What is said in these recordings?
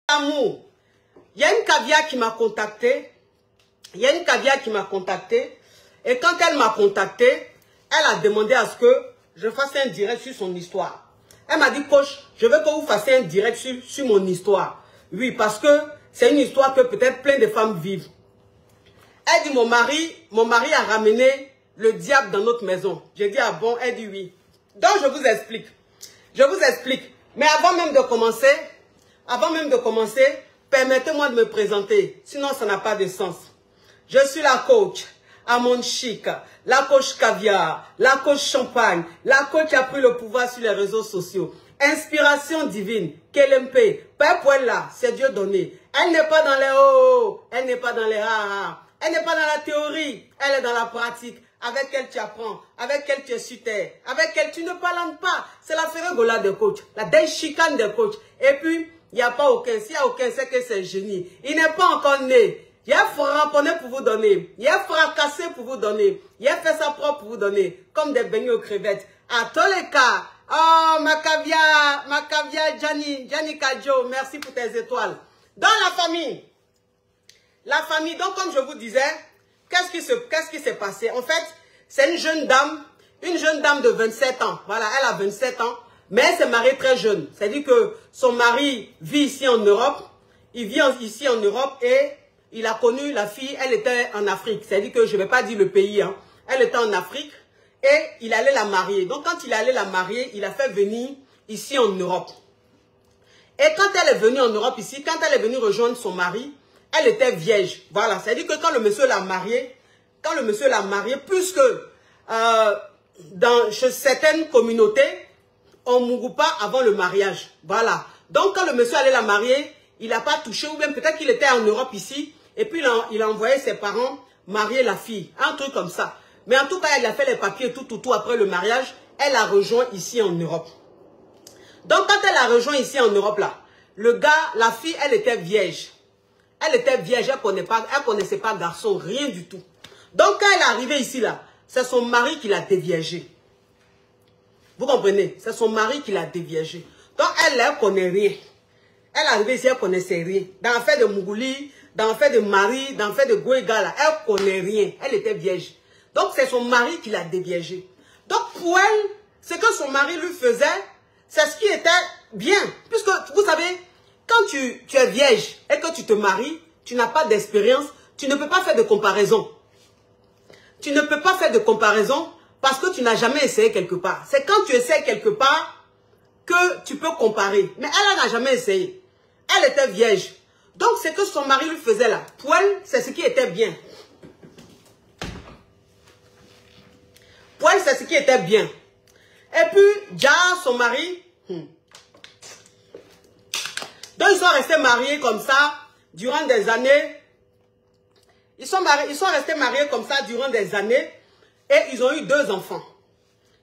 Amour, il y a une caviar qui m'a contacté. Il y a une caviar qui m'a contacté. Et quand elle m'a contacté, elle a demandé à ce que je fasse un direct sur son histoire. Elle m'a dit, coach, je veux que vous fassiez un direct sur mon histoire. Oui, parce que c'est une histoire que peut-être plein de femmes vivent. Elle dit, mon mari a ramené le diable dans notre maison. J'ai dit, ah bon? Elle dit oui. Donc, je vous explique. Je vous explique. Mais avant même de commencer, permettez-moi de me présenter. Sinon, ça n'a pas de sens. Je suis la coach Amon Chic, la coach caviar, la coach champagne, la coach qui a pris le pouvoir sur les réseaux sociaux. Inspiration divine, KLMP, Père Poella, c'est Dieu donné. Elle n'est pas dans les oh, elle n'est pas dans les ha. Elle n'est pas dans la théorie, elle est dans la pratique. Avec elle tu apprends, avec elle tu es sur terre, avec elle tu ne parles pas. C'est la férégola des coachs, la déchicane des coachs. Et puis, il n'y a pas aucun. S'il n'y a aucun, c'est que c'est génie. Il n'est pas encore né. Il a framponné pour vous donner. Il a fracassé pour vous donner. Il a fait sa propre pour vous donner. Comme des beignets aux crevettes. À tous les cas. Oh, ma caviar, Gianni Kadjo, merci pour tes étoiles. Dans la famille. La famille, donc comme je vous disais, qu'est-ce qui s'est passé? En fait, c'est une jeune dame de 27 ans. Voilà, elle a 27 ans. Mais elle s'est mariée très jeune. C'est-à-dire que son mari vit ici en Europe. Il vit ici en Europe et il a connu la fille, elle était en Afrique. C'est-à-dire que je ne vais pas dire le pays. Hein. Elle était en Afrique et il allait la marier. Donc quand il allait la marier, il a fait venir ici en Europe. Et quand elle est venue en Europe ici, quand elle est venue rejoindre son mari, elle était vierge. Voilà, c'est-à-dire que quand le monsieur l'a mariée, puisque chez certaines communautés, on ne mourut pas avant le mariage. Voilà. Donc, quand le monsieur allait la marier, il n'a pas touché, ou bien peut-être qu'il était en Europe ici, et puis il a envoyé ses parents marier la fille. Un truc comme ça. Mais en tout cas, il a fait les papiers tout après le mariage. Elle a rejoint ici en Europe. Donc, quand elle a rejoint ici en Europe, là, la fille, elle était vierge. Elle était vierge, elle connaissait pas garçon, rien du tout. Donc, quand elle est arrivée ici, là, c'est son mari qui l'a déviergée. Vous comprenez? C'est son mari qui l'a déviergée. Donc, elle ne connaît rien. Elle est arrivée ici, elle ne connaissait rien. Dans l'affaire de Mougouli, dans l'affaire de Marie, dans l'affaire de Goïga, elle ne connaît rien. Elle était vierge. Donc, c'est son mari qui l'a déviergée. Donc, pour elle, ce que son mari lui faisait, c'est ce qui était bien. Puisque, vous savez, quand tu es vierge et que tu te maries, tu n'as pas d'expérience, tu ne peux pas faire de comparaison. Tu ne peux pas faire de comparaison parce que tu n'as jamais essayé quelque part. C'est quand tu essaies quelque part que tu peux comparer. Mais elle n'a jamais essayé. Elle était vierge. Donc, ce que son mari lui faisait là, pour elle, c'est ce qui était bien. Pour elle, c'est ce qui était bien. Et puis, Dja, son mari, donc ils sont restés mariés comme ça durant des années. Ils sont restés mariés comme ça durant des années et ils ont eu 2 enfants.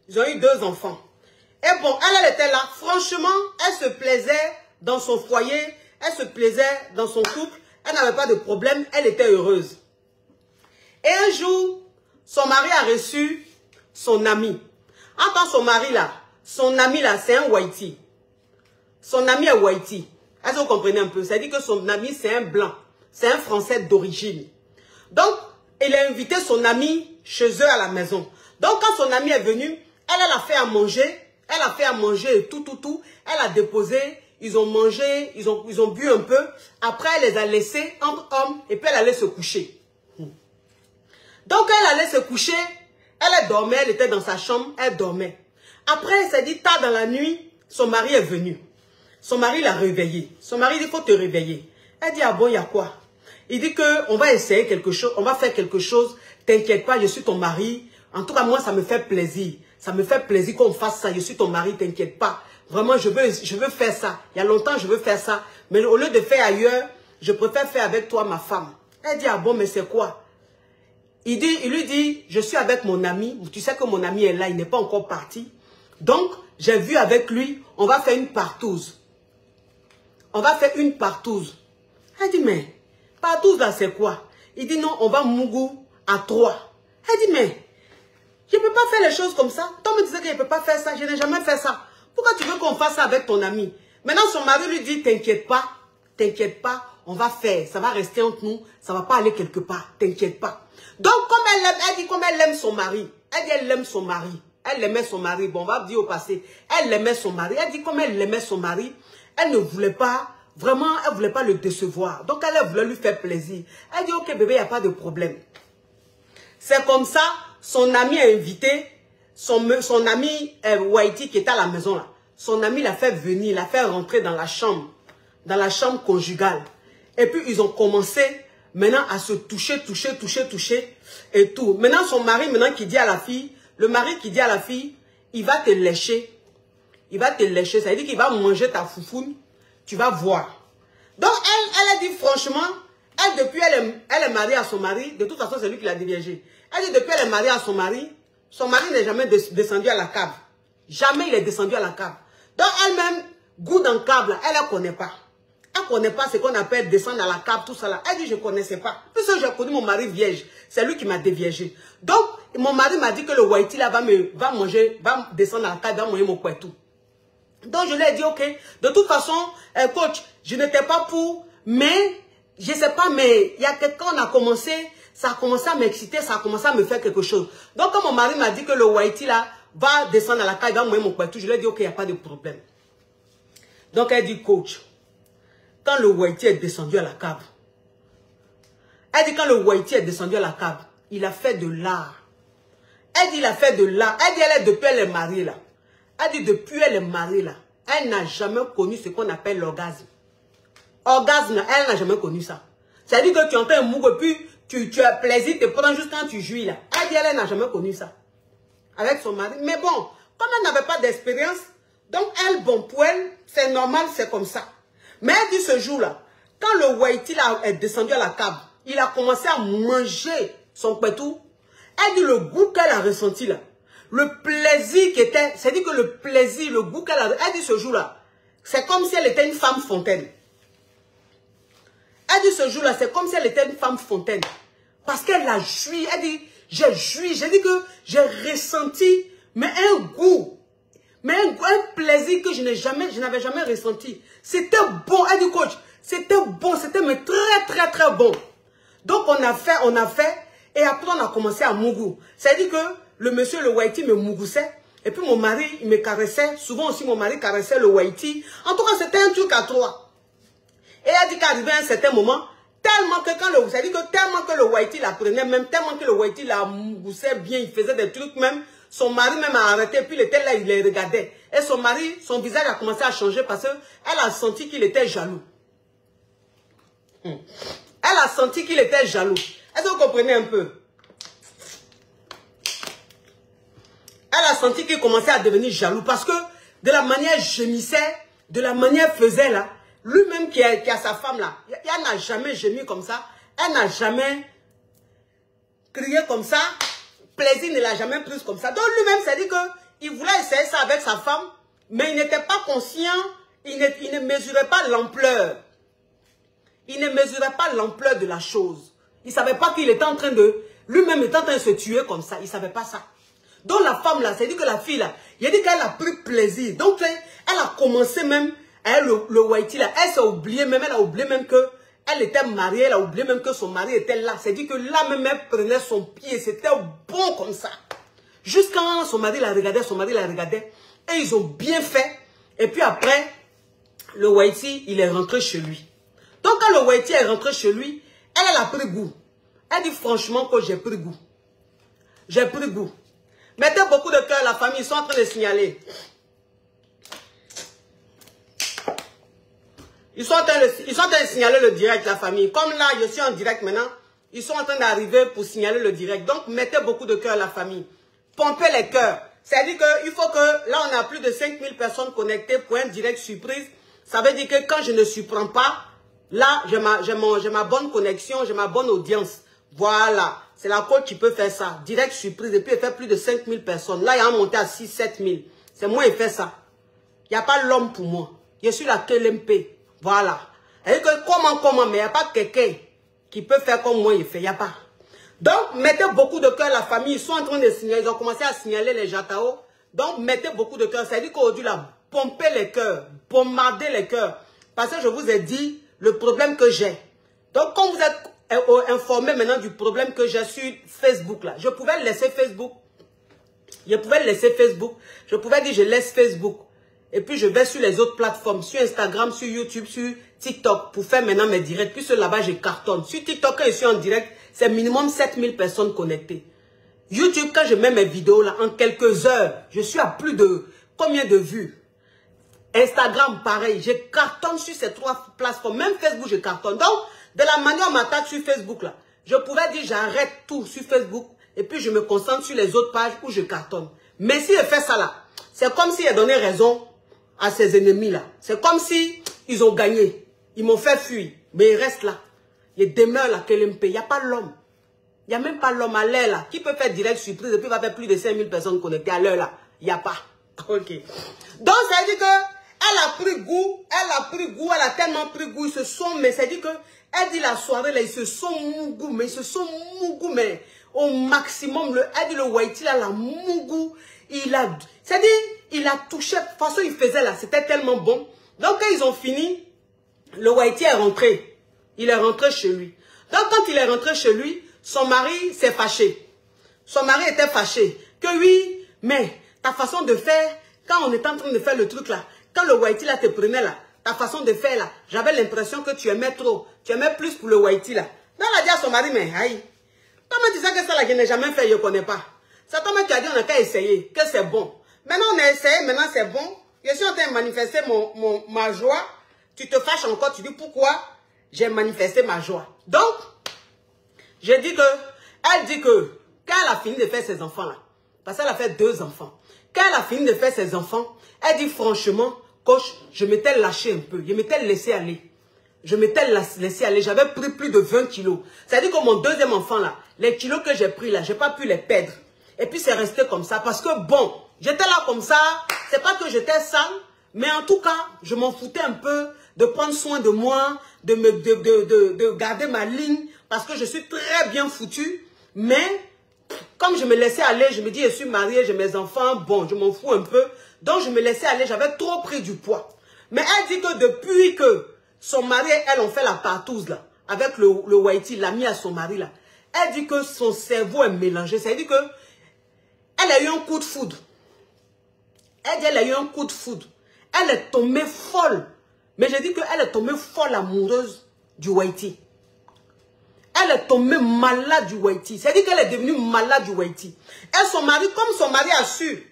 Ils ont eu 2 enfants. Et bon, elle était là. Franchement, elle se plaisait dans son foyer. Elle se plaisait dans son couple. Elle n'avait pas de problème. Elle était heureuse. Et un jour, son mari a reçu son ami. Entends son mari là. Son ami là, c'est un Whitey. Son ami est Whitey. Est-ce que vous comprenez un peu? C'est-à-dire que son ami, c'est un blanc. C'est un Français d'origine. Donc, il a invité son ami chez eux à la maison. Donc, quand son ami est venu, elle a fait à manger. Elle a fait à manger et tout. Elle a déposé. Ils ont mangé. Ils ont bu un peu. Après, elle les a laissés entre hommes. Et puis, elle allait se coucher. Donc, elle allait se coucher. Elle dormait. Elle était dans sa chambre. Elle dormait. Après, elle s'est dit, tard dans la nuit, son mari est venu. Son mari l'a réveillée. Son mari dit, il faut te réveiller. Elle dit, ah bon, il y a quoi? Il dit qu'on va essayer quelque chose, on va faire quelque chose. T'inquiète pas, je suis ton mari. En tout cas, moi, ça me fait plaisir. Ça me fait plaisir qu'on fasse ça. Je suis ton mari, t'inquiète pas. Vraiment, je veux faire ça. Il y a longtemps, je veux faire ça. Mais au lieu de faire ailleurs, je préfère faire avec toi, ma femme. Elle dit, ah bon, mais c'est quoi? Il lui dit, je suis avec mon ami. Tu sais que mon ami est là, il n'est pas encore parti. Donc, j'ai vu avec lui, on va faire une partouze. On va faire une partouze. Elle dit, mais, partouze là, c'est quoi? Il dit, non, on va mougou à 3. Elle dit, mais, je ne peux pas faire les choses comme ça. Toi me disais que je ne peux pas faire ça, je n'ai jamais fait ça. Pourquoi tu veux qu'on fasse ça avec ton ami? Maintenant, son mari lui dit, t'inquiète pas, t'inquiète pas, on va faire, ça va rester entre nous, ça va pas aller quelque part, t'inquiète pas. Donc, comme elle dit comme elle aime son mari, elle dit elle aime son mari, elle aimait son mari, bon, on va dire au passé, elle aimait son mari, elle dit comme elle aimait son mari, elle ne voulait pas, vraiment, elle voulait pas le décevoir, donc elle voulait lui faire plaisir. Elle dit, ok bébé, il n'y a pas de problème. C'est comme ça, son ami a invité, son ami Whitey qui était à la maison là, son ami l'a fait venir, l'a fait rentrer dans la chambre conjugale. Et puis ils ont commencé maintenant à se toucher et tout. Maintenant son mari, qui dit à la fille, le mari qui dit à la fille, il va te lécher. Il va te lécher, ça veut dire qu'il va manger ta foufoune, tu vas voir. Donc elle a dit franchement, depuis elle est mariée à son mari, de toute façon c'est lui qui l'a déviégé. Elle dit depuis elle est mariée à son mari n'est jamais descendu à la cave. Jamais il est descendu à la cave. Donc elle-même, goût dans le cave, là, elle ne connaît pas. Elle ne connaît pas ce qu'on appelle descendre à la cave, tout ça là. Elle dit je ne connaissais pas. Puisque j'ai connu mon mari vierge, c'est lui qui m'a déviégé. Donc mon mari m'a dit que le Whitey là va descendre à la cave, va manger mon poitou. Donc je lui ai dit ok, de toute façon, coach, je n'étais pas pour, mais je ne sais pas, mais il y a quelqu'un on a commencé. Ça a commencé à m'exciter, ça a commencé à me faire quelque chose. Donc, quand mon mari m'a dit que le Whitey là va descendre à la cave, il va manger mon poitou, je lui ai dit, ok, il n'y a pas de problème. Donc, elle dit, coach, quand le Whitey est descendu à la cave, elle dit, quand le Whitey est descendu à la cave, il a fait de l'art. Elle dit, il a fait de l'art. Elle dit, depuis elle est mariée là. Elle dit, depuis elle est mariée là, elle n'a jamais connu ce qu'on appelle l'orgasme. Orgasme, elle n'a jamais connu ça. Ça veut dire que tu entends un mou et puis tu as plaisir, tu prends juste quand tu jouis là. Elle dit, elle n'a jamais connu ça. Avec son mari. Mais bon, comme elle n'avait pas d'expérience, donc elle, bon, pour elle, c'est normal, c'est comme ça. Mais elle dit ce jour-là, quand le Whitey là est descendu à la cave, il a commencé à manger son pétou. Elle dit le goût qu'elle a ressenti là. Le plaisir qui était, c'est-à-dire que le plaisir, le goût qu'elle a, elle dit ce jour-là, c'est comme si elle était une femme fontaine. Elle dit ce jour-là, c'est comme si elle était une femme fontaine. Parce qu'elle a joui. Elle dit, j'ai joui. J'ai dit que j'ai ressenti, mais un goût. Mais un plaisir que je n'avais jamais ressenti. C'était bon. Elle dit, coach, c'était bon. C'était mais très bon. Donc on a fait. Et après on a commencé à mougou. C'est-à-dire que le monsieur, le Whitey, me mougoussait. Et puis mon mari, il me caressait. Souvent aussi mon mari caressait le Whitey. En tout cas, c'était un truc à trois. Et elle a dit qu'arrivait à un certain moment, tellement que tellement que le Whitey la prenait, même tellement que le Whitey la moussait bien, il faisait des trucs même, son mari même a arrêté, puis il était là, il les regardait. Et son mari, son visage a commencé à changer parce qu'elle a senti qu'il était jaloux. Elle a senti qu'il était jaloux. Est-ce que vous comprenez un peu? Elle a senti qu'il commençait à devenir jaloux parce que de la manière gémissait, de la manière faisait là, lui-même qui a sa femme là, elle n'a jamais gémi comme ça, elle n'a jamais crié comme ça, plaisir ne l'a jamais pris comme ça. Donc lui-même s'est dit qu'il voulait essayer ça avec sa femme, mais il n'était pas conscient, il ne mesurait pas l'ampleur. Il ne mesurait pas l'ampleur de la chose. Il ne savait pas qu'il était en train de, lui-même était en train de se tuer comme ça, il ne savait pas ça. Donc la femme là, c'est dit que la fille là, il a dit qu'elle a pris plaisir. Donc elle a commencé même, elle, le Whitey là, elle s'est oubliée même, elle a oublié même que elle était mariée, elle a oublié même que son mari était là. C'est dit que là même elle prenait son pied, c'était bon comme ça. Jusqu'à son mari la regardait, et ils ont bien fait. Et puis après, le Whitey, il est rentré chez lui. Donc quand le Whitey est rentré chez lui, elle a pris goût. Elle dit franchement que j'ai pris goût. J'ai pris goût. Mettez beaucoup de cœur, la famille, ils sont en train de signaler. Ils sont en train de signaler le direct, la famille. Comme là, je suis en direct maintenant, ils sont en train d'arriver pour signaler le direct. Donc, mettez beaucoup de cœur, la famille. Pompez les cœurs. C'est-à-dire qu'il faut que, là, on a plus de 5000 personnes connectées pour un direct surprise. Ça veut dire que quand je ne surprends pas, là, j'ai ma bonne connexion, j'ai ma bonne audience. Voilà. C'est la coach qui peut faire ça. Direct surprise. Et puis, il fait plus de 5000 personnes. Là, il y a un monté à 6-7 000. C'est moi qui fais ça. Il n'y a pas l'homme pour moi. Je suis la KLMP. Voilà. Et que comment, mais il n'y a pas quelqu'un qui peut faire comme moi, il fait. Il n'y a pas. Donc, mettez beaucoup de cœur, la famille. Ils sont en train de signaler. Ils ont commencé à signaler les Jatao. Donc, mettez beaucoup de cœur. C'est-à-dire qu'aujourd'hui, là, pompez les cœurs. Bombardez les cœurs. Parce que je vous ai dit, le problème que j'ai. Donc, quand vous êtes informé maintenant du problème que j'ai sur Facebook, là, je pouvais laisser Facebook. Je pouvais laisser Facebook. Je pouvais dire, je laisse Facebook. Et puis, je vais sur les autres plateformes, sur Instagram, sur YouTube, sur TikTok, pour faire maintenant mes directs. Puis, là-bas, je cartonne. Sur TikTok, quand je suis en direct, c'est minimum 7000 personnes connectées. YouTube, quand je mets mes vidéos, là, en quelques heures, je suis à plus de combien de vues? Instagram, pareil. Je cartonne sur ces trois plateformes. Même Facebook, je cartonne. Donc, de la manière on m'attaque sur Facebook, là, je pouvais dire, j'arrête tout sur Facebook. Et puis, je me concentre sur les autres pages où je cartonne. Mais si je fais ça, là, c'est comme si j'ai donné raison à ses ennemis, là. C'est comme si ils ont gagné. Ils m'ont fait fuir. Mais ils restent là. Ils demeurent là, KLMP. Il n'y a pas l'homme. Il n'y a même pas l'homme à l'heure là, qui peut faire direct surprise et puis va faire plus de 5000 personnes connectées à l'heure là. Il n'y a pas. Ok. Donc, ça veut dire que elle a pris goût, elle a tellement pris goût, ils se sont, mais ça veut dire que, elle dit la soirée là, ils se sont mougou, mais au maximum, elle dit le Whitey là, la mougou, c'est-à-dire, il a touché, de toute façon, il faisait là, c'était tellement bon. Donc, quand ils ont fini, le Whitey est rentré. Il est rentré chez lui. Donc, quand il est rentré chez lui, son mari s'est fâché. Son mari était fâché. Que oui, mais ta façon de faire, quand on était en train de faire le truc là, quand le Whitey là te prenait là, ta façon de faire là, j'avais l'impression que tu aimais trop. Tu aimais plus pour le Whitey là. Donc elle a dit à son mari, mais aïe, toi tu sais que ça là, je n'ai jamais fait, je ne connais pas. C'est toi qui as dit, on n'a qu'à essayer, que c'est bon. Maintenant on a essayé, maintenant c'est bon. Je suis en train de manifester ma joie. Tu te fâches encore, tu dis pourquoi j'ai manifesté ma joie. Donc, elle dit que, quand elle a fini de faire ses enfants là, parce qu'elle a fait 2 enfants, quand elle a fini de faire ses enfants, elle dit franchement, coach, je m'étais lâché un peu, je m'étais laissé aller. Je m'étais laissé aller, j'avais pris plus de 20 kilos. C'est-à-dire que mon 2e enfant là, les kilos que j'ai pris là, j'ai pas pu les perdre. Et puis c'est resté comme ça, parce que bon, j'étais là comme ça, c'est pas que j'étais sale, mais en tout cas, je m'en foutais un peu de prendre soin de moi, de garder ma ligne, parce que je suis très bien foutue, mais comme je me laissais aller, je me dis, je suis mariée, j'ai mes enfants, bon, je m'en fous un peu, donc je me laissais aller, j'avais trop pris du poids. Mais elle dit que depuis que son mari et elle ont fait la partouze, là, avec le Whitey, l'ami à son mari, là, elle dit que son cerveau est mélangé, c'est-à-dire que elle a eu un coup de foudre. Elle dit, elle a eu un coup de foudre. Elle est tombée folle. Mais je dis qu'elle est tombée folle amoureuse du Whitey. Elle est tombée malade du Whitey. C'est-à-dire qu'elle est devenue malade du Whitey. Et son mari, comme son mari a su,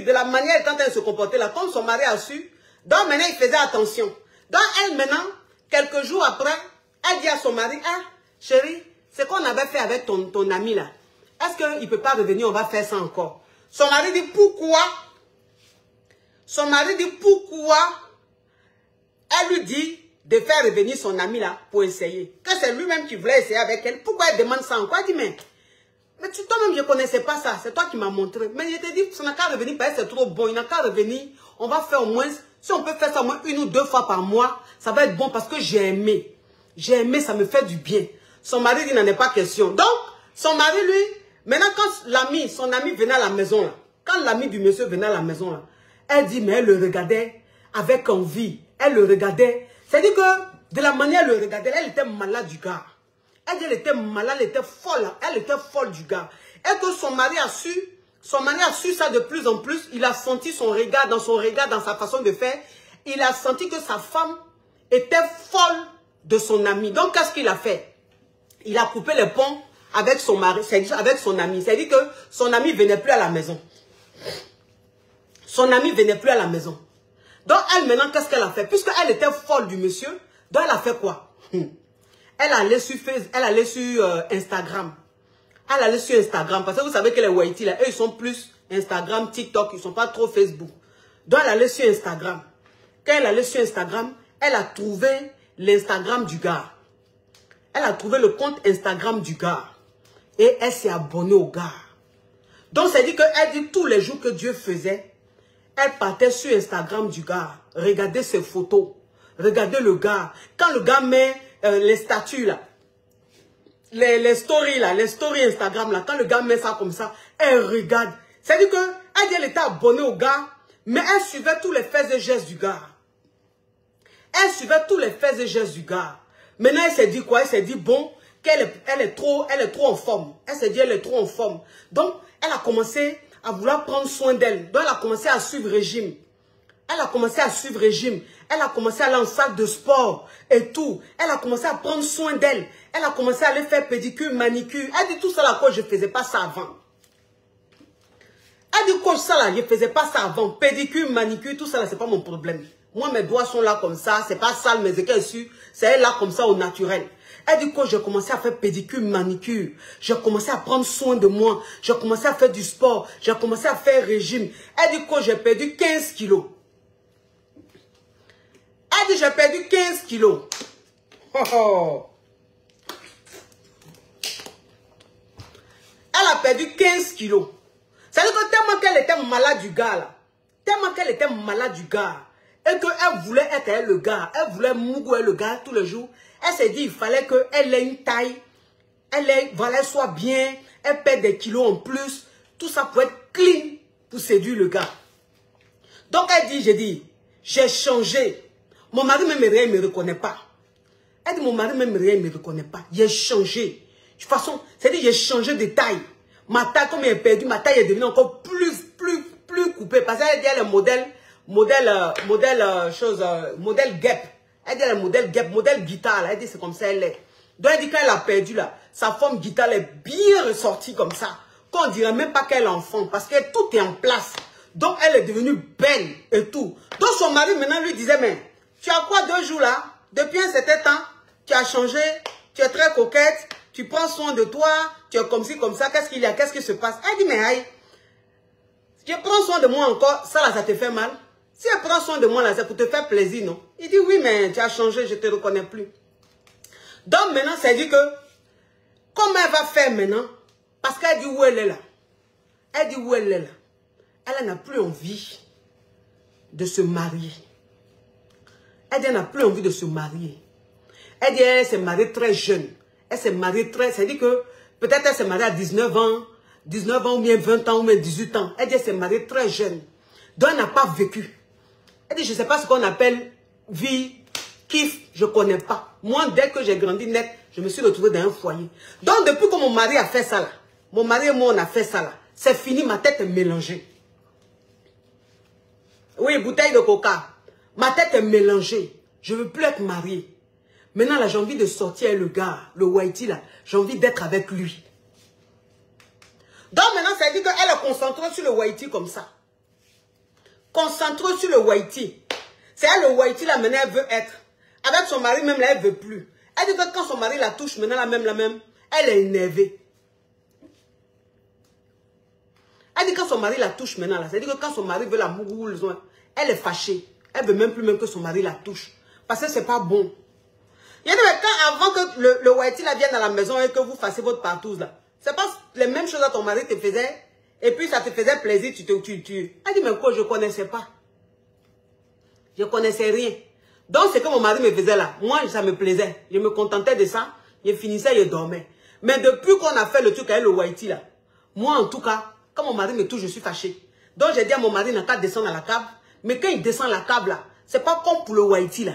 de la manière dont elle se comportait là, comme son mari a su, donc maintenant il faisait attention. Donc elle maintenant, quelques jours après, elle dit à son mari, ah, chérie, c'est qu'on avait fait avec ton ami là. Est-ce qu'il ne peut pas revenir, on va faire ça encore. Son mari dit, pourquoi? Son mari dit, pourquoi? Elle lui dit de faire revenir son ami là pour essayer. Que c'est lui-même qui voulait essayer avec elle. Pourquoi elle demande ça encore? Elle dit, mais toi-même, je ne connaissais pas ça. C'est toi qui m'as montré. Mais je te dis, ça n'a qu'à revenir parce que c'est trop bon. Il n'a qu'à revenir. On va faire au moins, si on peut faire ça au moins 1 ou 2 fois par mois, ça va être bon parce que j'ai aimé. J'ai aimé, ça me fait du bien. Son mari dit, il n'en est pas question. Donc, son mari, lui, maintenant, quand son ami venait à la maison, là, quand l'ami du monsieur venait à la maison, là, elle dit, mais elle le regardait avec envie. Elle le regardait. C'est-à-dire que, de la manière elle le regardait, elle était malade du gars. Elle était malade, elle était folle du gars. Et que son mari a su ça de plus en plus. Il a senti son regard, dans sa façon de faire. Il a senti que sa femme était folle de son ami. Donc, qu'est-ce qu'il a fait? Il a coupé les ponts avec son mari, avec son ami. C'est-à-dire que son ami ne venait plus à la maison. Son ami ne venait plus à la maison. Donc, elle, maintenant, qu'est-ce qu'elle a fait? Puisqu'elle était folle du monsieur, donc elle a fait quoi? Elle allait sur Facebook, elle allait sur Instagram. Elle allait sur Instagram. Parce que vous savez que les Whitey, là, eux, ils sont plus Instagram, TikTok, ils ne sont pas trop Facebook. Donc, elle allait sur Instagram. Quand elle allait sur Instagram, elle a trouvé l'Instagram du gars. Elle a trouvé le compte Instagram du gars. Et elle s'est abonnée au gars. Donc, c'est dit qu'elle dit tous les jours que Dieu faisait, elle partait sur Instagram du gars. Regardez ses photos. Regardez le gars. Quand le gars met les statuts là, les stories là, les stories Instagram là, quand le gars met ça comme ça, elle regarde. C'est-à-dire qu'elle était abonnée au gars, mais elle suivait tous les faits et gestes du gars. Elle suivait tous les faits et gestes du gars. Maintenant, elle s'est dit quoi? Elle s'est dit, bon, qu'elle est trop en forme. Elle s'est dit, elle est trop en forme. Donc, elle a commencé à vouloir prendre soin d'elle. Donc, elle a commencé à suivre régime. Elle a commencé à suivre régime. Elle a commencé à aller en salle de sport et tout. Elle a commencé à prendre soin d'elle. Elle a commencé à aller faire pédicure, manicure. Elle dit tout ça là, coach, je ne faisais pas ça avant. Elle dit coach, ça là, je ne faisais pas ça avant. Pédicure, manicure, tout ça là, c'est pas mon problème. Moi, mes doigts sont là comme ça. C'est pas sale, mes écailles dessus. C'est là comme ça au naturel. Elle dit coach, j'ai commencé à faire pédicure, manicure. J'ai commencé à prendre soin de moi. J'ai commencé à faire du sport. J'ai commencé à faire régime. Elle dit coach, j'ai perdu 15 kilos. Elle dit, j'ai perdu 15 kilos. Oh, oh. Elle a perdu 15 kilos. C'est-à-dire que tellement qu'elle était malade du gars, là. Tellement qu'elle était malade du gars. Et qu'elle voulait être avec le gars. Elle voulait mouiller le gars tous les jours. Elle s'est dit, il fallait qu'elle ait une taille. Voilà, elle soit bien. Elle perd des kilos en plus. Tout ça pour être clean. Pour séduire le gars. Donc elle dit, j'ai changé. Mon mari même rien ne me reconnaît pas. Elle dit, mon mari même rien ne me reconnaît pas. J'ai changé. De toute façon, c'est-à-dire j'ai changé de taille. Ma taille, comme elle est perdue, ma taille est devenue encore plus coupée. Parce qu'elle dit, elle est modèle Gap. Elle dit, elle est modèle Gap, modèle guitare. Elle dit, c'est comme ça, elle est. Donc elle dit, quand elle a perdu là, sa forme guitare est bien ressortie comme ça. Qu'on dirait même pas qu'elle est enfant. Parce que tout est en place. Donc elle est devenue belle et tout. Donc son mari maintenant lui disait, mais... Tu as quoi 2 jours là? Depuis un certain temps, tu as changé, tu es très coquette, tu prends soin de toi, tu es comme ci, comme ça, qu'est-ce qu'il y a, qu'est-ce qui se passe? Elle dit, mais aïe, tu prends soin de moi encore, ça là, ça te fait mal? Si elle prend soin de moi là, c'est pour te faire plaisir, non? Il dit, oui, mais tu as changé, je ne te reconnais plus. Donc maintenant, c'est dit que, comment elle va faire maintenant? Parce qu'elle dit où elle est là. Elle dit où elle est là. Elle n'a plus envie de se marier. Elle dit, elle n'a plus envie de se marier. Elle dit, elle s'est mariée très jeune. Elle s'est mariée très... C'est-à-dire que peut-être elle s'est mariée à 19 ans ou bien 20 ans ou bien 18 ans. Elle dit, elle s'est mariée très jeune. Donc, elle n'a pas vécu. Elle dit, je ne sais pas ce qu'on appelle vie, kiff, je ne connais pas. Moi, dès que j'ai grandi net, je me suis retrouvée dans un foyer. Donc, depuis que mon mari a fait ça là, mon mari et moi, on a fait ça là, c'est fini, ma tête est mélangée. Oui, bouteille de coca. Ma tête est mélangée. Je ne veux plus être mariée. Maintenant, là, j'ai envie de sortir avec le gars, le whitey, là. J'ai envie d'être avec lui. Donc, maintenant, ça veut dire qu'elle est concentrée sur le whitey comme ça. Concentrée sur le whitey. C'est elle, le whitey, là, maintenant, elle veut être. Avec son mari, même, là, elle ne veut plus. Elle dit que quand son mari la touche, maintenant, la même, elle est énervée. Elle dit que quand son mari la touche, maintenant, là, c'est-à-dire que quand son mari veut la mourir, elle est fâchée. Elle veut même plus même que son mari la touche. Parce que c'est pas bon. Il y a des quand avant que le whitey la vienne à la maison et que vous fassiez votre partouze là. C'est pas les mêmes choses à ton mari te faisait. Et puis ça te faisait plaisir. Elle dit mais quoi, je ne connaissais pas. Je ne connaissais rien. Donc c'est que mon mari me faisait là. Moi ça me plaisait. Je me contentais de ça. Je finissais, je dormais. Mais depuis qu'on a fait le truc avec le whitey là. Moi en tout cas, quand mon mari me touche, je suis fâchée. Donc j'ai dit à mon mari, n'a qu'à descendre à la cave. Mais quand il descend la câble là, c'est pas comme pour le whitey là.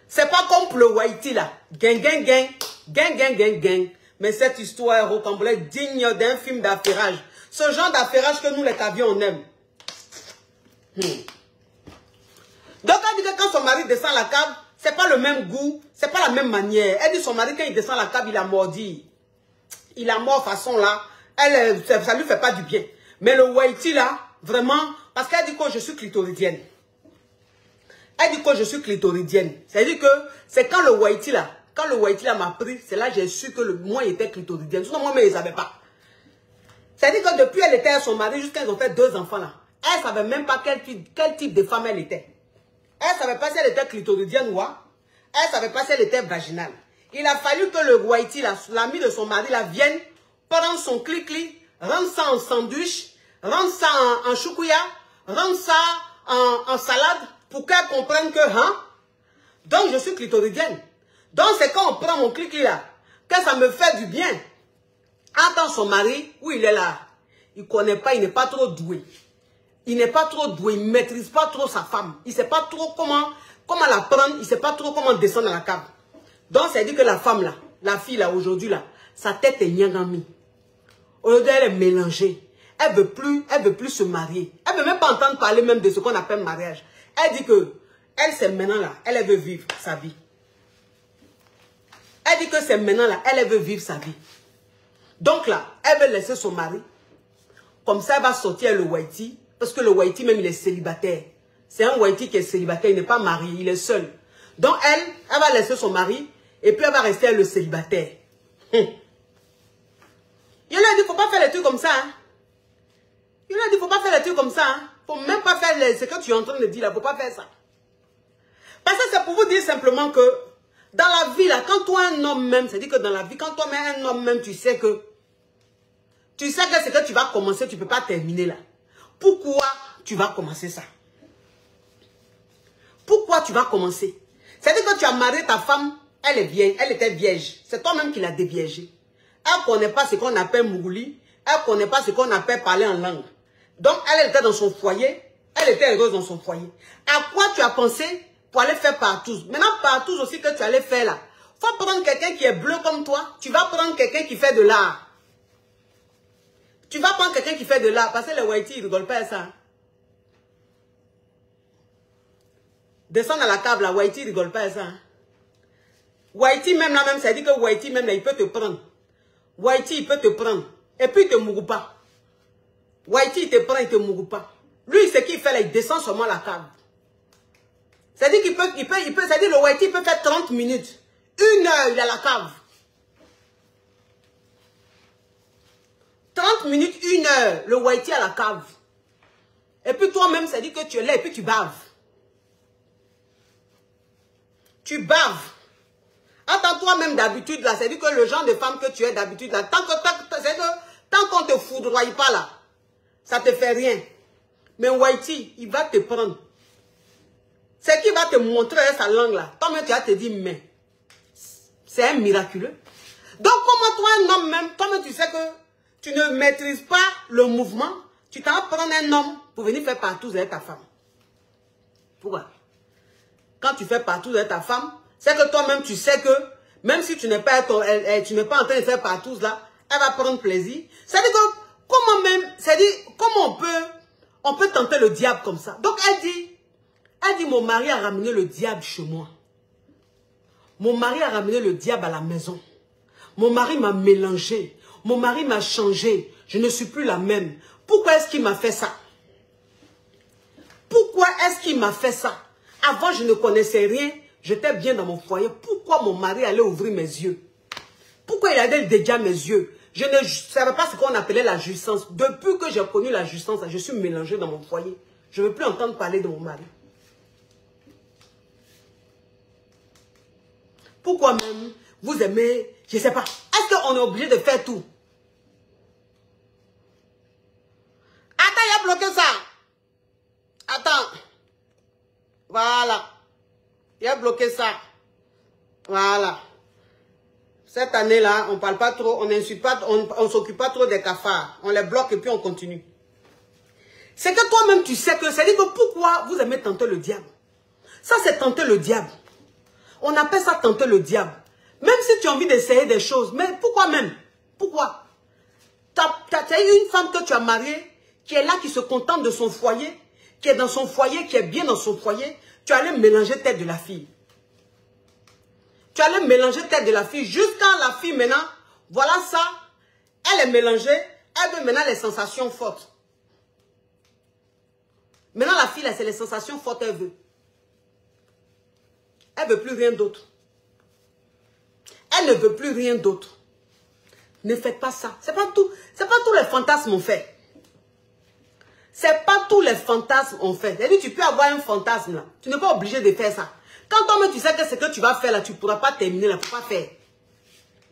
C'est pas comme pour le whitey là. Gang. Mais cette histoire est rocambolesque, digne d'un film d'affairage. Ce genre d'affairage que nous les tavions on aime. Donc elle dit que quand son mari descend la câble, c'est pas le même goût, c'est pas la même manière. Elle dit son mari quand il descend la câble, il a mordi. Il a mort façon là. Ça lui fait pas du bien. Mais le whitey là, vraiment, parce qu'elle dit que je suis clitoridienne. Elle dit que je suis clitoridienne. C'est-à-dire que c'est quand le whitey là m'a pris, c'est là que j'ai su que moi il était clitoridienne. Sinon moi, mais ils ne savaient pas. C'est-à-dire que depuis elle était à son mari, jusqu'à ils ont fait 2 enfants là. Elle ne savait même pas quel type de femme elle était. Elle ne savait pas si elle était clitoridienne ou quoi. Elle ne savait pas si elle était vaginale. Il a fallu que le whitey là, l'ami de son mari là, vienne prendre son clic-clic, rendre ça en sandwich, rendre ça en choukouya, rendre ça en salade pour qu'elle comprenne que, hein, donc je suis clitoridienne. Donc c'est quand on prend mon clic là, que ça me fait du bien. Attends son mari, où il est là, il ne connaît pas, il n'est pas trop doué. il n'est pas trop doué, il ne maîtrise pas trop sa femme. Il ne sait pas trop comment la prendre, il ne sait pas trop comment descendre dans la cave. Donc, ça dit que la femme là, la fille là, aujourd'hui là, sa tête est nyangami. Aujourd'hui, elle est mélangée. Elle veut plus se marier. Elle ne veut même pas entendre parler même de ce qu'on appelle mariage. Elle dit que, elle c'est maintenant là, elle veut vivre sa vie. Elle dit que c'est maintenant là, elle veut vivre sa vie. Donc là, elle veut laisser son mari. Comme ça, elle va sortir le Whitey. Parce que le Whitey même, il est célibataire. C'est un Whitey qui est célibataire, il n'est pas marié, il est seul. Donc elle va laisser son mari. Et puis elle va rester le célibataire. Il lui a dit, il ne faut pas faire les trucs comme ça. Hein. Il lui a dit, il ne faut pas faire les trucs comme ça. Il ne faut même pas faire ce que tu es en train de dire là. Il ne faut pas faire ça. Parce que c'est pour vous dire simplement que dans la vie là, quand toi un homme même, c'est-à-dire que dans la vie, quand toi même un homme même, tu sais que ce que tu vas commencer, tu ne peux pas terminer là. Pourquoi tu vas commencer ça? Pourquoi tu vas commencer? C'est-à-dire que tu as marié ta femme, elle est vieille, elle était vierge. C'est toi-même qui l'as déviergée. Elle ne connaît pas ce qu'on appelle Mougouli. Elle ne connaît pas ce qu'on appelle parler en langue. Donc, elle était dans son foyer. Elle était heureuse dans son foyer. À quoi tu as pensé pour aller faire partouze? Maintenant, partouze aussi que tu allais faire là. Il faut prendre quelqu'un qui est bleu comme toi. Tu vas prendre quelqu'un qui fait de l'art. Tu vas prendre quelqu'un qui fait de l'art. Parce que les Whitey, ils ne rigolent pas à ça. Descends dans la cave là, Whitey, ils ne rigolent pas à ça. Whitey même là, même, ça dit que Whitey même là, il peut te prendre. Whitey, il peut te prendre. Et puis, il ne te mourra pas. Whitey, il te prend, il ne te mourra pas. Lui, ce qu'il fait là, il descend seulement la cave. C'est-à-dire qu'il peut, c'est-à-dire le Whitey, il peut faire 30 minutes. 1 heure, il est à la cave. 30 minutes, 1 heure, le Whitey à la cave. Et puis toi-même, ça dit que tu es là et puis tu baves. Tu baves. Attends, toi-même d'habitude là, c'est-à-dire que le genre de femme que tu es d'habitude là, tant qu'on te foudroie pas là, ça te fait rien. Mais Whitey, il va te prendre. C'est qu'il va te montrer sa langue là. Toi-même, tu vas te dire, mais c'est un miraculeux. Donc, comment toi, un homme même, toi-même, tu sais que tu ne maîtrises pas le mouvement, tu t'en vas prendre un homme pour venir faire partouze avec ta femme. Pourquoi? Quand tu fais partouze avec ta femme, c'est que toi-même, tu sais que même si tu n'es pas, en train de faire partouze là, elle va prendre plaisir. C'est-à-dire que, comment même, c'est-à-dire, comment on peut tenter le diable comme ça? Donc, elle dit, mon mari a ramené le diable chez moi. Mon mari a ramené le diable à la maison. Mon mari m'a mélangé. Mon mari m'a changé. Je ne suis plus la même. Pourquoi est-ce qu'il m'a fait ça? Pourquoi est-ce qu'il m'a fait ça? Avant, je ne connaissais rien. J'étais bien dans mon foyer. Pourquoi mon mari allait ouvrir mes yeux? Pourquoi il allait déjà mes yeux? Je ne savais pas ce qu'on appelait la jouissance. Depuis que j'ai connu la jouissance, je suis mélangée dans mon foyer. Je ne veux plus entendre parler de mon mari. Pourquoi même vous aimez, je ne sais pas. Est-ce qu'on est obligé de faire tout? Attends, il a bloqué ça. Attends. Voilà. Il a bloqué ça. Voilà. Cette année-là, on ne parle pas trop, on n'insulte pas, on ne s'occupe pas trop des cafards. On les bloque et puis on continue. C'est que toi-même, tu sais que, c'est-à-dire que pourquoi vous aimez tenter le diable? Ça, c'est tenter le diable. On appelle ça tenter le diable. Même si tu as envie d'essayer des choses, mais pourquoi même? Pourquoi? Tu as eu une femme que tu as mariée, qui est là, qui se contente de son foyer, qui est dans son foyer, qui est bien dans son foyer. Tu allais mélanger tête de la fille. Tu allais mélanger tête de la fille jusqu'à la fille maintenant, voilà ça, elle est mélangée, elle veut maintenant les sensations fortes. Maintenant la fille là, c'est les sensations fortes qu'elle veut. Elle ne veut plus rien d'autre. Elle ne veut plus rien d'autre. Ne faites pas ça. C'est pas tous les fantasmes on fait. C'est pas tous les fantasmes on fait. C'est-à-dire tu peux avoir un fantasme là. Tu n'es pas obligé de faire ça. Quand toi-même tu sais que ce que tu vas faire là, tu ne pourras pas terminer là, tu ne peux pas faire.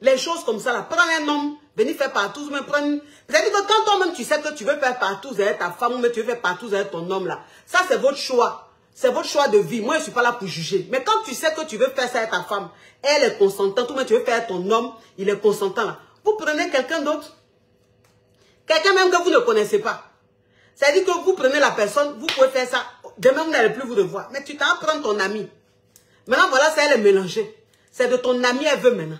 Les choses comme ça là, prends un homme, venir faire partouze, mais prends... C'est-à-dire que quand toi-même tu sais que tu veux faire partouze avec ta femme, ou tu veux faire partouze avec ton homme là, ça c'est votre choix. C'est votre choix de vie. Moi je ne suis pas là pour juger. Mais quand tu sais que tu veux faire ça avec ta femme, elle est consentante, ou tu veux faire avec ton homme, il est consentant là. Vous prenez quelqu'un d'autre. Quelqu'un même que vous ne connaissez pas. C'est-à-dire que vous prenez la personne, vous pouvez faire ça. Demain, vous n'allez plus vous revoir. Mais tu t'en prends ton ami. Maintenant, voilà, ça, elle est mélangée. C'est de ton ami, elle veut maintenant.